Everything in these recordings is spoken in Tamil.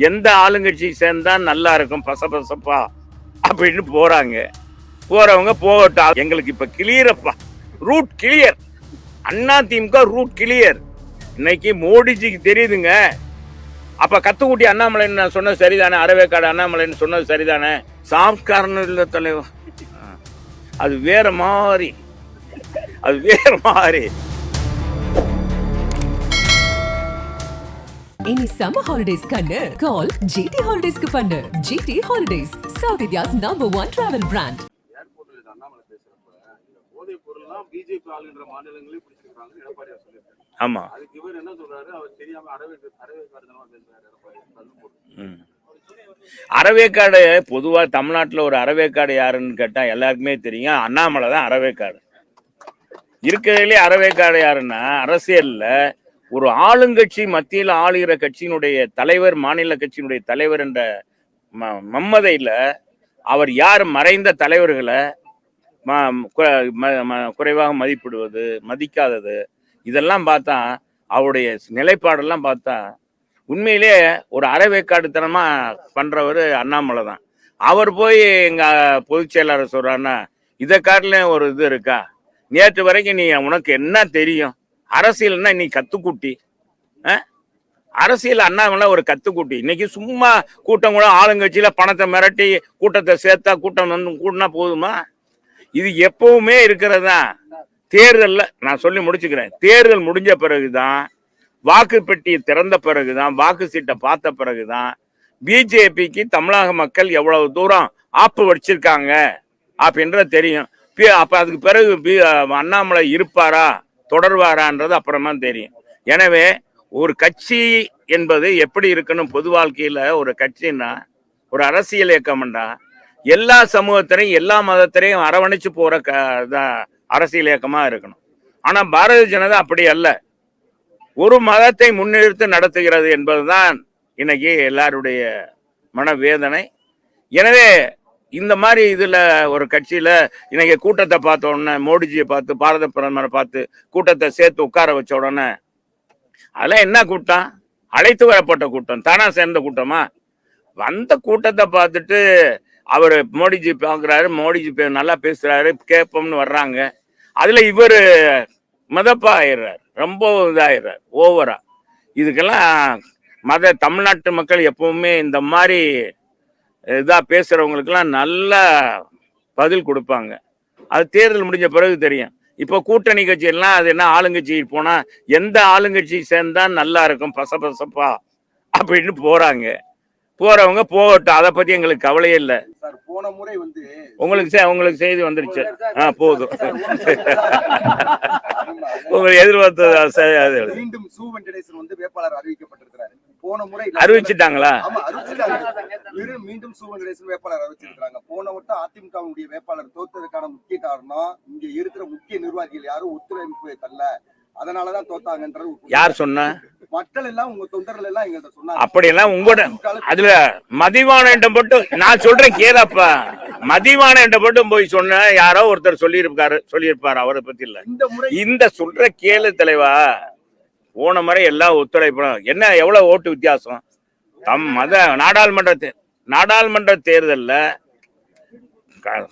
எந்த ஆளுங்கட்சி சேர்ந்தா நல்லா இருக்கும் பசப்பா அப்படின்னு போறாங்க. போறவங்க போகட்டும், எங்களுக்கு இப்ப கிளியரப்பா, route clear. Anna DMK route clear. இன்னைக்கு மோடிஜிக்கு தெரியுதுங்க. அப்ப கத்துக்குட்டி அண்ணாமலைன்னு சொன்னது சரிதானே? அறவேக்காடு அண்ணாமலைன்னு சொன்னது சரிதானே? சாம்ஸ்காரன் இல்ல தலைவர், அது வேற மாதிரி, அது வேற மாதிரி. Any summer holidays kannu call GT Holidays ku pannu. GT Holidays, South India's #1 travel brand. ஏர்போர்ட்ல அண்ணாமலை பேசுறப்ப இந்த போதை பொருள்லாம் பிஜேபி ஆளுன்ற மாநிலங்களே பிடிச்சிருக்காங்க எடப்பாடியார் சொல்லியிருக்காரு. ஆமா, அதுக்கு இவர் என்ன சொல்றாரு? அவர் தெரியாம அறவேக்காடுதனமா பேசுறாரு எடப்பாடி. அறவேக்காடு பொதுவா தமிழ்நாட்டுல ஒரு அறவேக்காடு யாருன்னு கேட்டா எல்லாருக்குமே தெரியும், அண்ணாமலை தான் அறவேக்காடு. இருக்கிறதுலே அறவேக்காடு யாருன்னா, அரசியல்ல ஒரு ஆளுங்கட்சி மத்தியில் ஆளுகிற கட்சியினுடைய தலைவர், மாநில கட்சியினுடைய தலைவர் என்ற மம்மதையில் அவர் யார் மறைந்த தலைவர்களை குறைவாக மதிப்பிடுவது, மதிக்காதது, இதெல்லாம் பார்த்தா அவருடைய நிலைப்பாடெல்லாம் பார்த்தா உண்மையிலே ஒரு அறவேக்காடுத்தனமா பண்றவர் அண்ணாமலை தான். அவர் போய் எங்க பொதுச் செயலாளர் சொல்றாருன்னா, இதை காட்டிலும் ஒரு இது இருக்கா? நேற்று வரைக்கும் நீ உனக்கு என்ன தெரியும்? அரசியல்னா நீ கத்துக்குட்டி. அரசியல் அண்ணாமலை ஒரு கத்துக்குட்டி. இன்னைக்கு சும்மா கூட்டம் கூட ஆளுங்கட்சியில பணத்தை மிரட்டி கூட்டத்தை சேர்த்தா கூட்டம் வந்து கூட்டினா போதுமா? இது எப்பவுமே இருக்கிறதா. தேர்தலில் நான் சொல்லி முடிச்சுக்கிறேன், தேர்தல் முடிஞ்ச பிறகுதான், வாக்கு பெட்டியை திறந்த பிறகுதான், வாக்கு சீட்டை பார்த்த பிறகுதான் பிஜேபிக்கு தமிழக மக்கள் எவ்வளவு தூரம் ஆப்பு வச்சிருக்காங்க அப்படின்றது தெரியும். அப்ப அதுக்கு பிறகு அண்ணாமலை இருப்பாரா தொடர்வாரான்றது அப்புறமா தெரியும். எனவே ஒரு கட்சி என்பது எப்படி இருக்கணும்? பொது வாழ்க்கையில ஒரு கட்சின்னா, ஒரு அரசியல் இயக்கம்னா எல்லா சமூகத்திலையும் எல்லா மதத்திலையும் அரவணைச்சு போற அரசியல் இயக்கமா இருக்கணும். ஆனா பாரதிய ஜனதா அப்படி அல்ல, ஒரு மதத்தை முன்னிறுத்தி நடத்துகிறது என்பதுதான் இன்னைக்கு எல்லாருடைய மனவேதனை. எனவே இந்த மாதிரி இதுல ஒரு கட்சியில இன்னைக்கு கூட்டத்தை பார்த்த உடனே, மோடிஜியை பார்த்து, பாரத பிரதமரை பார்த்து கூட்டத்தை சேர்த்து உட்கார வச்ச உடனே, அதெல்லாம் என்ன கூட்டம்? அழைத்து வரப்பட்ட கூட்டம் தானா? சேர்ந்த கூட்டமா? வந்த கூட்டத்தை பார்த்துட்டு அவர் மோடிஜி பார்க்குறாரு, மோடிஜி நல்லா பேசுறாரு, கேட்போம்னு வர்றாங்க. அதுல இவர் மதப்பா ஆயிடுறாரு, ரொம்ப இதாயிடுறாரு ஓவரா. இதுக்கெல்லாம் தமிழ்நாட்டு மக்கள் எப்பவுமே இந்த மாதிரி இதா பேசுறவங்களுக்கெல்லாம் நல்ல பதில் கொடுப்பாங்க. அது தேர்தல் முடிஞ்ச பிறகு தெரியும். இப்போ கூட்டணி கட்சியெல்லாம் அது என்ன, ஆளுங்கட்சி போனா எந்த ஆளுங்கட்சி சேர்ந்தா நல்லா இருக்கும் பசப்பா அப்படின்னு போறாங்க. போறவங்க போகட்டும், அதை பத்தி எங்களுக்கு கவலையே இல்லை. போன முறை வந்து உங்களுக்கு செய்தி வந்துருச்சு, போதும். உங்களுக்கு எதிர்பார்த்தது மீண்டும் சு வெங்கடேசன் வந்து வேட்பாளர் அறிவிக்கப்பட்டிருக்கிறாரு. போன முறை அறிவிச்சிட்டாங்களா? மீண்டும் சு வெங்கடேசன் வேட்பாளர் அறிவிச்சிருக்காங்க. போன வட்டம் அதிமுகவுடைய வேட்பாளர் தோத்ததுக்கான முக்கிய காரணம் இங்க இருக்கிற முக்கிய நிர்வாகிகள் யாரும் ஒத்துழைப்பு தரல, அதனாலதான் தோத்தாங்கன்றது யார் சொன்னா? மக்கள் எல்லாம், உங்க தொண்டர்கள் எல்லாம் எங்கள்கிட்ட சொன்னாங்க. அப்படி எல்லாம் உங்களோட அதுல மதிவான மட்டும் நான் சொல்றேன் கேளப்பா. மதிவான மட்டும் போய் சொன்ன யாரோ ஒருத்தர் சொல்லியிருப்பாரு, அவரை பத்தி இல்ல. இந்த சொல்ற கேளு தலைவா. போன முறை எல்லாம் ஒத்துழைப்போம். என்ன எவ்வளவு ஓட்டு வித்தியாசம்? நாடாளுமன்ற தேர்தலில்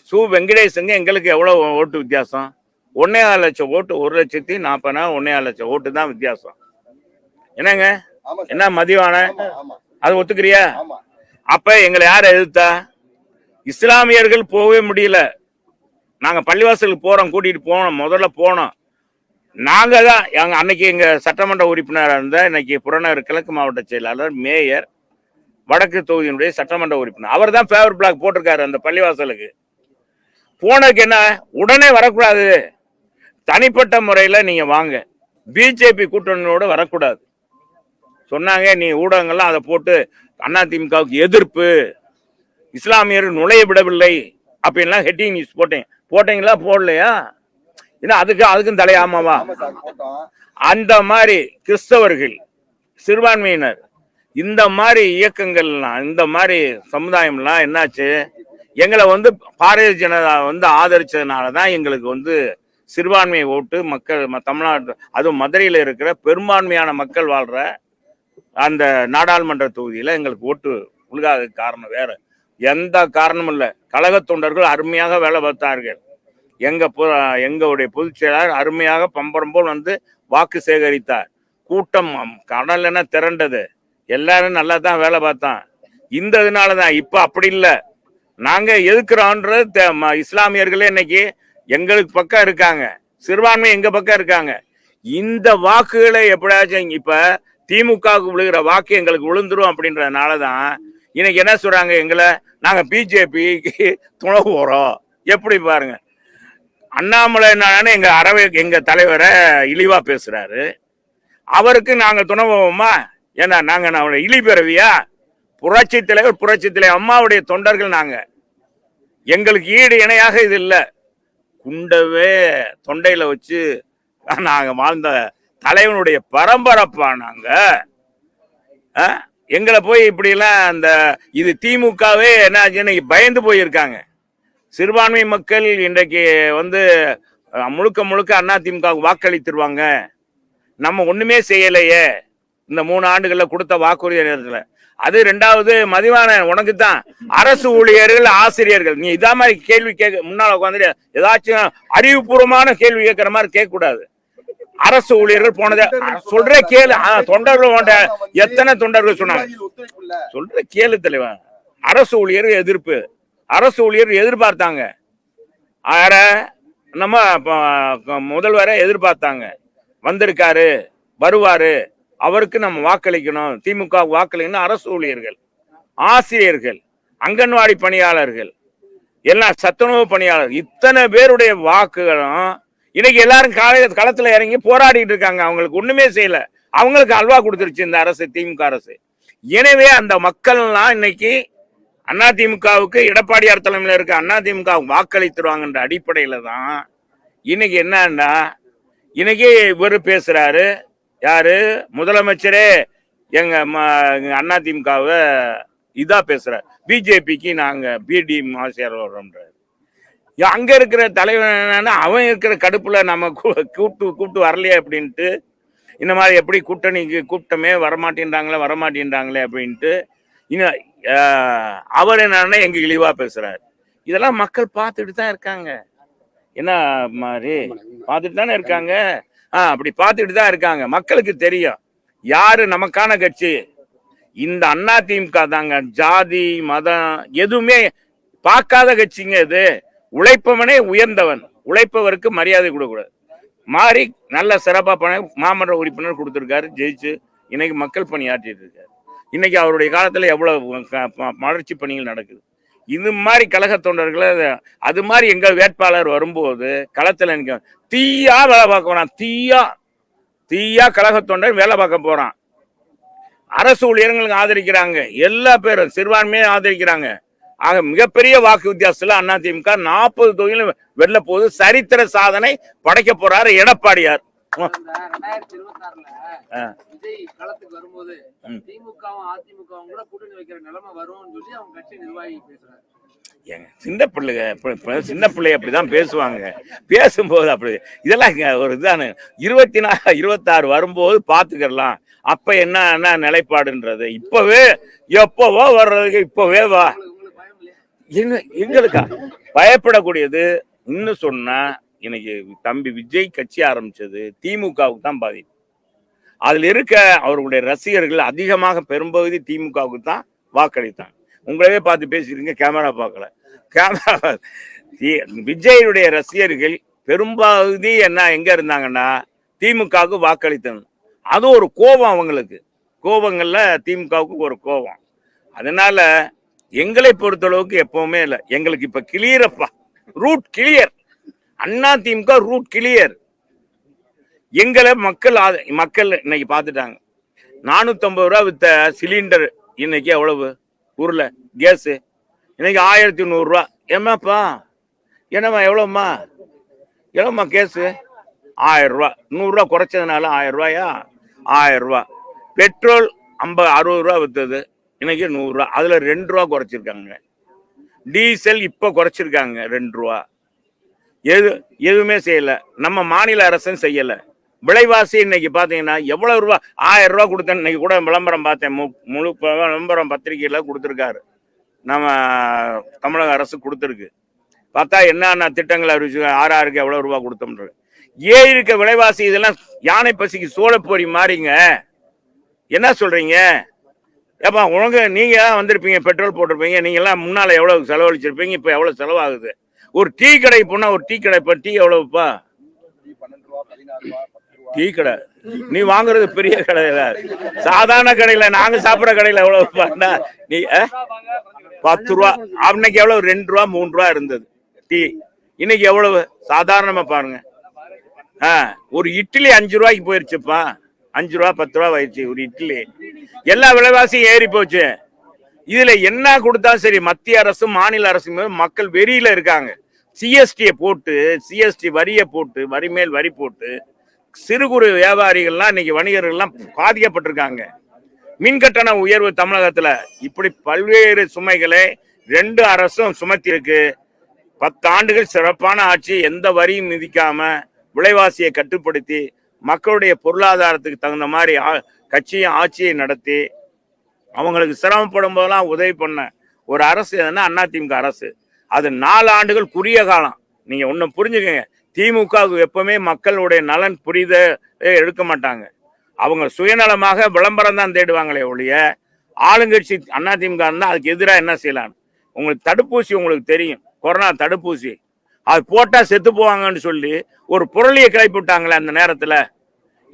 சு வெங்கடேசங்க எங்களுக்கு எவ்வளவு ஓட்டு வித்தியாசம்? 1.5 லட்சம் ஓட்டு, 1,40,000, 1.5 லட்சம் ஓட்டு தான் வித்தியாசம். என்னங்க, என்ன மதிவான? அது ஒத்துக்கிறியா? அப்ப எங்களை யார் எதிர்த்தா? இஸ்லாமியர்கள் போகவே முடியல. நாங்க பள்ளிவாசலுக்கு போறோம், கூட்டிட்டு போனோம், முதல்ல போனோம். நாங்க தான் அன்னைக்கு எங்க சட்டமன்ற உறுப்பினராக இருந்த, இன்னைக்கு புறநகர் கிழக்கு மாவட்ட செயலாளர், மேயர், வடக்கு தொகுதியினுடைய சட்டமன்ற உறுப்பினர், அவர் தான் ஃபேவர் பிளாக் போட்டிருக்காரு அந்த பள்ளிவாசலுக்கு. போனதுக்கு என்ன, உடனே வரக்கூடாது, தனிப்பட்ட முறையில நீங்க வாங்க, பிஜேபி கூட்டணியோட வரக்கூடாது சொன்னாங்க. நீ ஊடகங்கள்லாம் அதை போட்டு அதிமுகவுக்கு எதிர்ப்பு, இஸ்லாமியர் நுழைய விடவில்லை அப்படின்லாம் ஹெட்டிங் நியூஸ் போட்டீங்களா? போடலையா? ஏன்னா அதுக்கும் தலையாமாவா? அந்த மாதிரி கிறிஸ்தவர்கள், சிறுபான்மையினர், இந்த மாதிரி இயக்கங்கள்லாம், இந்த மாதிரி சமுதாயம்லாம் என்னாச்சு, எங்களை வந்து பாரதிய ஜனதா வந்து ஆதரிச்சதுனாலதான் எங்களுக்கு வந்து சிறுபான்மை ஓட்டு மக்கள் தமிழ்நாட்டு, அதுவும் மதுரையில் இருக்கிற பெரும்பான்மையான மக்கள் வாழ்ற அந்த நாடாளுமன்ற தொகுதியில எங்களுக்கு ஓட்டு உழுகாத காரணம் வேற எந்த காரணமும் இல்லை. கழக தொண்டர்கள் அருமையாக வேலை பார்த்தார்கள். எங்களுடைய பொதுச் செயலாளர் அருமையாக பம்பரம் போல் வந்து வாக்கு சேகரித்தார். கூட்டம் கடல் என திரண்டது. எல்லாரும் நல்லா தான் வேலை பார்த்தான். இந்த இதனாலதான் இப்ப அப்படி இல்லை. நாங்க எதுக்குறோன்றது இஸ்லாமியர்களே இன்னைக்கு எங்களுக்கு பக்கம் இருக்காங்க, சிறுபான்மை எங்க பக்கம் இருக்காங்க. இந்த வாக்குகளை எப்படியாச்சும் இப்ப திமுகவுக்கு விழுகிற வாக்கு எங்களுக்கு விழுந்துரும் அப்படின்றதுனாலதான் இன்னைக்கு என்ன சொல்றாங்க, எங்களை நாங்க பிஜேபிக்கு துணை போறோம். எப்படி பாருங்க, அண்ணாமலை எங்க தலைவரை இழிவா பேசுறாரு. அவருக்கு நாங்க துணை போவோமா? ஏன்னா நாங்க இழி பிறவியா? புரட்சி தலைவர் அம்மாவுடைய தொண்டர்கள் நாங்க. எங்களுக்கு ஈடு இணையாக இது இல்லை. குண்டவே தொண்டையில வச்சு நாங்க வாழ்ந்த தலைவனுடைய பரம்பரைப்பா நாங்க. எங்களை போய் இப்படி எல்லாம் அந்த இது திமுகவே என்ன இன்னைக்கு பயந்து போயிருக்காங்க. சிறுபான்மை மக்கள் இன்றைக்கு வந்து முழுக்க முழுக்க அண்ணா திமுக வாக்களித்துருவாங்க. நம்ம ஒண்ணுமே செய்யலையே இந்த 3 ஆண்டுகள்ல கொடுத்த வாக்குறுதி நேரத்துல. அது 2வது மதிவான உனக்கு தான் அரசு ஊழியர்கள், ஆசிரியர்கள், நீ இதா மாதிரி கேள்வி கேட்க முன்னால உட்காந்துட்டு ஏதாச்சும் அறிவுபூர்வமான கேள்வி கேட்கிற மாதிரி கேட்க கூடாது. அரசு ஊழியர்கள் போனதை சொல்ற கேளு. தொண்டர்கள் எத்தனை தொண்டர்கள் சொன்னாங்க சொல்ற கேளு தலைவன். அரசு ஊழியர்கள் எதிர்ப்பு, அரசு ஊழியர்கள் எதிர்பார்த்தாங்க. நம்ம முதல்வரை எதிர்பார்த்தாங்க. வந்திருக்காரு, வருவாரு, அவருக்கு நம்ம வாக்களிக்கணும், திமுக வாக்களிக்கணும். அரசு ஊழியர்கள், ஆசிரியர்கள், அங்கன்வாடி பணியாளர்கள், எல்லாம் சத்துணவு பணியாளர்கள், இத்தனை பேருடைய வாக்குகளும் இன்னைக்கு எல்லாரும் களத்துல இறங்கி போராடிட்டு இருக்காங்க. அவங்களுக்கு ஒண்ணுமே செய்யல. அவங்களுக்கு அல்வா கொடுத்துருச்சு இந்த அரசு, திமுக அரசு. எனவே அந்த மக்கள்லாம் இன்னைக்கு அதிமுகவுக்கு எடப்பாடியார் தலைமையில் இருக்க அதிமுக வாக்களித்துருவாங்கன்ற அடிப்படையில தான் இன்னைக்கு என்னன்னா இன்னைக்கு இவரு பேசுறாரு. யாரு? முதலமைச்சரே எங்க அதிமுகவை இதா பேசுறாரு. பிஜேபிக்கு நாங்க பிடி ஆசிரியர் வர்றோம்ன்றாரு. அங்க இருக்கிற தலைவன் அவன் இருக்கிற கடுப்புல நம்ம கூப்பிட்டு வரலையே அப்படின்ட்டு, இந்த மாதிரி எப்படி கூட்டணிக்கு கூப்பிட்டமே வரமாட்டேன்றாங்களே அப்படின்ட்டு இன்னும் அவர் என்னன்னா எங்க இழிவா பேசுறாரு. இதெல்லாம் மக்கள் பார்த்துட்டு தான் இருக்காங்க. என்ன மாதிரி பார்த்துட்டு தானே இருக்காங்க. அப்படி பார்த்துட்டு தான் இருக்காங்க. மக்களுக்கு தெரியும் யாரு நமக்கான கட்சி. இந்த அதிமுக தாங்க. ஜாதி மதம் எதுவுமே பார்க்காத கட்சிங்க இது. உழைப்பவனே உயர்ந்தவன். உழைப்பவருக்கு மரியாதை கொடுக்கூடாது. மாறி நல்ல சிறப்பா மாமன்ற உறுப்பினர் கொடுத்திருக்காரு, ஜெயிச்சு இன்னைக்கு மக்கள் பணி ஆற்றிட்டு இருக்காரு. இன்னைக்கு அவருடைய காலத்துல எவ்வளவு வளர்ச்சி பணிகள் நடக்குது. இது மாதிரி கழக தொண்டர்களை அது மாதிரி எங்க வேட்பாளர் வரும்போது களத்துல தீயா வேலை பார்க்க தீயா கழக தொண்டர் வேலை பார்க்க போறான். அரசு ஊழியர்களுக்கு ஆதரிக்கிறாங்க, எல்லா பேரும் சிறுபான்மையை ஆதரிக்கிறாங்க. ஆக மிகப்பெரிய வாக்கு வித்தியாசத்துல அதிமுக 40 தொகுதியிலும் வெல்ல போது சரித்திர சாதனை படைக்க போறாரு எடப்பாடியார். 2026ல விஜய் களத்துக்கு வரும்போது திமுகவும் அதிமுகவும் கூட கூட்டணி வைக்கிற நிலைமை வரும்னு சொல்லி அவங்க கட்சி நிர்வாகி பேசுறாரு. ஏங்க சின்ன பிள்ளை அப்படிதான் பேசுவாங்க. பேசும்போது அப்படி இதெல்லாம் ஒரு இதான 26 வரும்போது பாத்துக்கலாம். அப்ப என்ன நிலைப்பாடுன்றது இப்பவே எப்பவோ வர்றதுக்கு இப்பவே வா. எங்களுக்கா பயப்படக்கூடியது? இன்னும் சொன்னா இன்னைக்கு தம்பி விஜய் கட்சி ஆரம்பிச்சது திமுகவுக்கு தான் பாதிப்பு. அதுல இருக்க அவர்களுடைய ரசிகர்கள் அதிகமாக பெரும்பகுதி திமுகவுக்கு தான் வாக்களித்தாங்க. உங்களவே பார்த்து பேசிருக்கீங்க, கேமரா பார்க்கல. விஜயுடைய ரசிகர்கள் பெரும்பகுதி எங்க இருந்தாங்கன்னா திமுகவுக்கு வாக்களித்தாங்க. அது ஒரு கோபம் அவங்களுக்கு. கோபங்கள்ல திமுகவுக்கு ஒரு கோபம். அதனால எங்களை பொறுத்தளவுக்கு எப்பவுமே இல்லை. எங்களுக்கு இப்ப கிளியரப்பா, route clear. AIADMK route clear. எங்களை மக்கள் இன்னைக்கு பார்த்துட்டாங்க. 450 ரூபா வித்த சிலிண்டர் இன்னைக்கு எவ்வளவு ஊர்ல கேஸ்? இன்னைக்கு 1100 ரூபா. ஏமாப்பா என்னம்மா எவ்வளவுமா கேஸ்? 1000 ரூபா. 100 ரூபா குறைச்சதுனால 1000 ரூபாயா? 1000 ரூபா. பெட்ரோல் 60 ரூபா வித்தது, இன்னைக்கு 100 ரூபா. அதுல 2 ரூபா குறைச்சிருக்காங்க. டீசல் இப்ப குறைச்சிருக்காங்க 2 ரூபா. எதுவுமே செய்யல. நம்ம மாநில அரசும் செய்யல. விலைவாசி இன்னைக்கு பாத்தீங்கன்னா எவ்வளவு ரூபா, 1000 ரூபா கொடுத்தேன். இன்னைக்கு கூட விளம்பரம் பார்த்தேன், முழு விளம்பரம் பத்திரிகையில கொடுத்துருக்காரு, நம்ம தமிழக அரசு கொடுத்துருக்கு. பார்த்தா என்னென்ன திட்டங்கள் அறிவிச்சு, ஆறாருக்கு எவ்வளவு ரூபா கொடுத்தோம்ன்ற இருக்க விலைவாசி. இதெல்லாம் யானை பசிக்கு சோளப்பொரி மாறிங்க. என்ன சொல்றீங்க? ஏப்பா உனக்கு நீங்க வந்திருப்பீங்க, பெட்ரோல் போட்டிருப்பீங்க, நீங்க எல்லாம் முன்னால எவ்வளவு செலவழிச்சிருப்பீங்க, இப்ப எவ்வளவு செலவாகுது? ஒரு டீ கடை போனா, ஒரு டீ கடை இப்ப டீ எவ்வளவுப்பா? 12 ரூபா 16 ரூபா 10 ரூபா. டீ கடை நீ வாங்குறது பெரிய கடையில, சாதாரண கடையில, நாங்க சாப்பிடுற கடையில எவ்வளவுப்பா? நீ 10 ரூபா. அன்னைக்கு எவ்வளவு? 2 ரூபா 3 ரூபா இருந்தது டீ. இன்னைக்கு எவ்வளவு? சாதாரணமா பாருங்க. ஒரு இட்லி 5 ரூபாய்க்கு போயிருச்சுப்பா. 5 ரூபா 10 ரூபா ஆயிடுச்சு ஒரு இட்லி. எல்லா விலைவாசியும் ஏறி போச்சு. இதுல என்ன கொடுத்தா சரி, மத்திய அரசும் மாநில அரசும் மக்கள் வெறியில இருக்காங்க. சிஎஸ்டியை போட்டு, சிஎஸ்டி வரியை போட்டு, வரி மேல் வரி போட்டு, சிறு குறு வியாபாரிகள்லாம் இன்னைக்கு வணிகர்கள்லாம் பாதிக்கப்பட்டிருக்காங்க. மின்கட்டண உயர்வு தமிழகத்துல, இப்படி பல்வேறு சுமைகளை 2 அரசும் சுமத்தி இருக்கு. 10 ஆண்டுகள் சிறப்பான ஆட்சி, எந்த வரியும் மிதிக்காம விலைவாசியை கட்டுப்படுத்தி மக்களுடைய பொருளாதாரத்துக்கு தகுந்த மாதிரி கட்சியும் ஆட்சியை நடத்தி அவங்களுக்கு சிரமப்படும் போதெல்லாம் உதவி பண்ண ஒரு அரசு எதுனா அதிமுக அரசு. அது 4 ஆண்டுகள் குறுகிய காலம். நீங்க ஒண்ணு புரிஞ்சுக்கங்க, திமுகவுக்கு எப்பவுமே மக்களுடைய நலன் புரித எடுக்க மாட்டாங்க. அவங்க சுயநலமாக விளம்பரம் தான் தேடுவாங்களே ஒழிய, ஆளுங்கட்சி அதிமுக இருந்தா அதுக்கு எதிராக என்ன செய்யலாம்? உங்களுக்கு தடுப்பூசி உங்களுக்கு தெரியும், கொரோனா தடுப்பூசி, அது போட்டா செத்து போவாங்கன்னு சொல்லி ஒரு புரளியை கிளப்பி விட்டாங்களே அந்த நேரத்துல.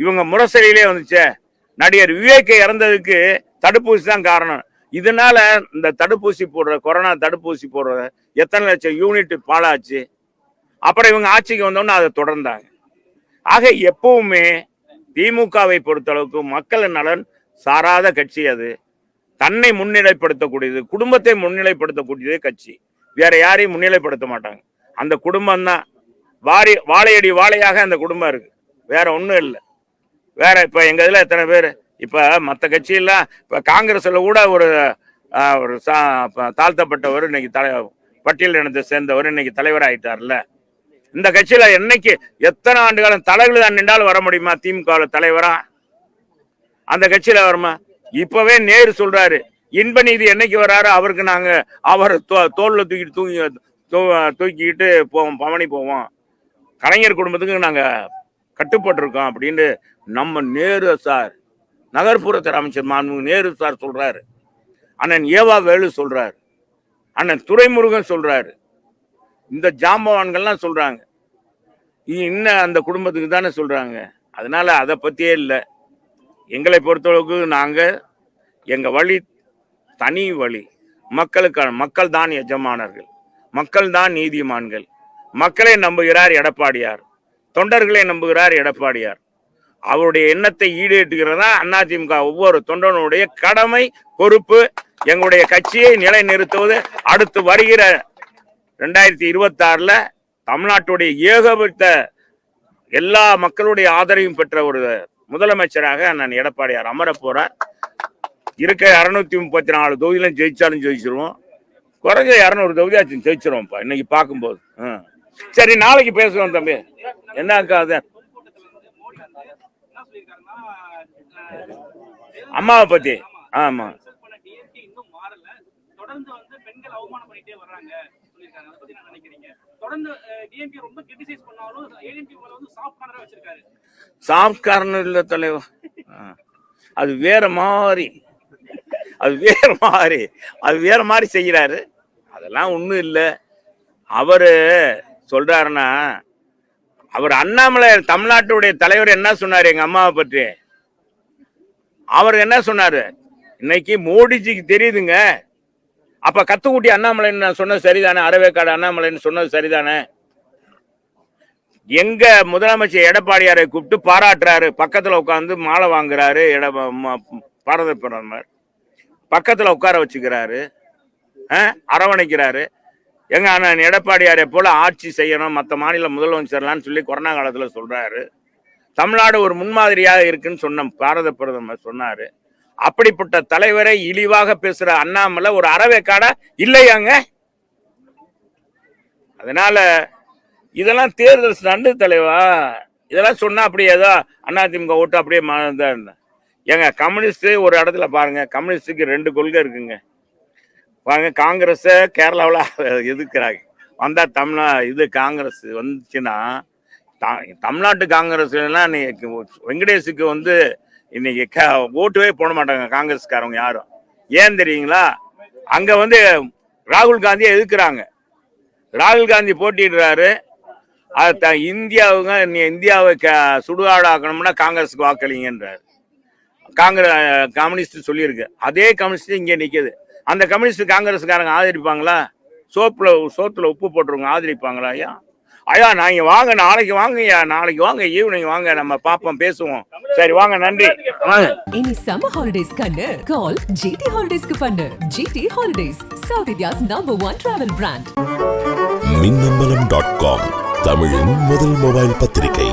இவங்க முரசொலியிலே வந்துச்சே, நடிகர் விவேக் இறந்ததுக்கு தடுப்பூசி தான் காரணம். இதனால இந்த தடுப்பூசி போடுற, கொரோனா தடுப்பூசி போடுற எத்தனை லட்சம் யூனிட் பாழாச்சு. அப்புறம் இவங்க ஆட்சிக்கு வந்தோன்னு அதை தொடர்ந்தாங்க. ஆக எப்பவுமே திமுகவை பொறுத்தளவுக்கு மக்கள் நலன் சாராத கட்சி. அது தன்னை முன்னிலைப்படுத்தக்கூடியது, குடும்பத்தை முன்னிலைப்படுத்தக்கூடியது கட்சி. வேற யாரையும் முன்னிலைப்படுத்த மாட்டாங்க. அந்த குடும்பம் தான் வாழையடி வாழையாக அந்த குடும்பம் இருக்கு, வேற ஒண்ணும் இல்லை. வேற இப்ப எங்க இதுல எத்தனை பேர், இப்ப மற்ற கட்சியெல்லாம், இப்ப காங்கிரஸ்ல கூட ஒரு தாழ்த்தப்பட்டவர் இன்னைக்கு பட்டியல் இனத்தை சேர்ந்தவர் இன்னைக்கு தலைவர் ஆயிட்டார்ல. இந்த கட்சியில என்னைக்கு எத்தனை ஆண்டு காலம் தலைவர் தான் நின்றாலும் வர முடியுமா? திமுக தலைவரா அந்த கட்சியில வருமா? இப்பவே நேரு சொல்றாரு, இன்ப நீதி என்னைக்கு வராரு அவருக்கு நாங்க அவர் தோல்ல தூக்கிக்கிட்டு போவோம், பவனி போவோம், கலைஞர் குடும்பத்துக்கு நாங்க கட்டுப்பட்டிருக்கோம் அப்படின்னு நம்ம நேரு சார், நகர்ப்புறத்துறை அமைச்சர் மாண்புமிகு நேரு சார் சொல்றாரு. அண்ணன் ஏவா வேலு சொல்றாரு, அண்ணன் துரைமுருகன் சொல்றாரு, இந்த ஜாம்பவான்கள்லாம் சொல்றாங்க. இன்னும் அந்த குடும்பத்துக்கு தானே சொல்றாங்க. அதனால அதை பத்தியே இல்லை. எங்களை பொறுத்தளவுக்கு நாங்க எங்க வழி தனி வழி, மக்களுக்கான, மக்கள் தான் எஜமானர்கள், மக்கள் தான் நீதிமான்கள். மக்களை நம்புகிறார் எடப்பாடியார், தொண்டர்களை நம்புகிறார் எடப்பாடியார். அவருடைய எண்ணத்தை ஈடேற்றுகிறதா அதிமுக ஒவ்வொரு தொண்டனுடைய கடமை, பொறுப்பு. எங்களுடைய கட்சியை நிலைநிறுத்துவது அடுத்து வருகிற 2026 தமிழ்நாட்டுடைய ஏகபட்ச எல்லா மக்களுடைய ஆதரவையும் பெற்ற ஒரு முதலமைச்சராக நான் எடப்பாடியார் அமர போறார். இருக்க 634 தொகுதியிலும் ஜெயிச்சாலும் ஜெயிச்சிருவோம், குறைஞ்ச 200 தொகுதியாச்சும் ஜெயிச்சிருவோம்ப்பா இன்னைக்கு பார்க்கும்போது. சரி, நாளைக்கு பேசுவோம் தம்பி. என்னக்கா அது அம்மாவை பத்தி? ஆமா, சாஃப்ட் கார்னர் இல்ல தலைவர், அது வேற மாதிரி, அது வேற மாதிரி, அது வேற மாதிரி செய்யறாரு. அதெல்லாம் ஒண்ணும் இல்லை. அவரு சொல்றாருன்னா, அவர் அண்ணாமலை தமிழ்நாட்டுடைய தலைவர் என்ன சொன்னாரு எங்க அம்மாவை பற்றி? அவர் என்ன சொன்னாரு? இன்னைக்கு மோடிஜிக்கு தெரியுதுங்க, அப்ப கத்துக்குட்டி அண்ணாமலை சொன்னது சரிதானே, அறவேக்காடு அண்ணாமலைன்னு சொன்னது சரிதானே? எங்க முதலமைச்சர் எடப்பாடியாரை கூப்பிட்டு பாராட்டுறாரு, பக்கத்துல உட்காந்து மாலை வாங்குறாரு, பாரத பிரதமர் பக்கத்துல உட்கார வச்சுக்கிறாரு, அரவணைக்கிறாரு. எங்க அண்ணன் எடப்பாடியாரை போல ஆட்சி செய்யணும் மற்ற மாநில முதலமைச்சர்லாம் சொல்லி கொரோனா காலத்துல சொல்றாரு. தமிழ்நாடு ஒரு முன்மாதிரியாக இருக்குன்னு சொன்ன பாரத பிரதமர் சொன்னாரு. அப்படிப்பட்ட தலைவரை இழிவாக பேசுற அண்ணாமலை ஒரு அறவேக்காடா இல்லையாங்க? அதனால இதெல்லாம் தேர்தல் நண்டு தலைவா. இதெல்லாம் சொன்னா அப்படியே ஏதோ அதிமுக ஓட்டு அப்படியே ஏங்க கம்யூனிஸ்ட் ஒரு இடத்துல பாருங்க, கம்யூனிஸ்டுக்கு 2 கொள்கை இருக்குங்க பாருங்க. காங்கிரஸ கேரளாவில் எதிர்க்கிறாங்க, வந்தா காங்கிரஸ் வந்துச்சுன்னா தமிழ்நாட்டு காங்கிரஸ்லாம் வெங்கடேஷுக்கு இன்னைக்கு ஓட்டுவே போட மாட்டாங்க காங்கிரஸ்காரவங்க யாரும். ஏன் தெரியுங்களா? அங்க ராகுல் காந்தியை எதிர்க்கிறாங்க. ராகுல் காந்தி போட்டிடுறாரு. இந்தியாவை சுடுகாடாக்கணும்னா காங்கிரஸுக்கு வாக்களிங்கன்றாரு. கம்யூனிஸ்ட் சொல்லியிருக்கு. அதே கம்யூனிஸ்ட் இங்க நிக்குது. அந்த கம்யூனிஸ்ட் காங்கிரஸ்காரங்க ஆதரிப்பாங்களா? சோத்துல உப்பு போட்டுருவாங்க, ஆதரிப்பாங்களா? ஐயா நீங்க வாங்க, நாளைக்கு வாங்கய்யா, நாளைக்கு வாங்க, ஈவினிங் வாங்க, நம்ம பாப்போம், பேசுவோம். சரி வாங்க, நன்றி, வாங்க. இனி சம்மர் ஹாலிடேஸ் கண்ணு கால் GT ஹாலிடேஸ்க்கு பண்ணு. GT holidays, south India's #1 travel brand. மின்னம்பலம்.com, தமிழின் முதல் மொபைல் பத்திரிகை.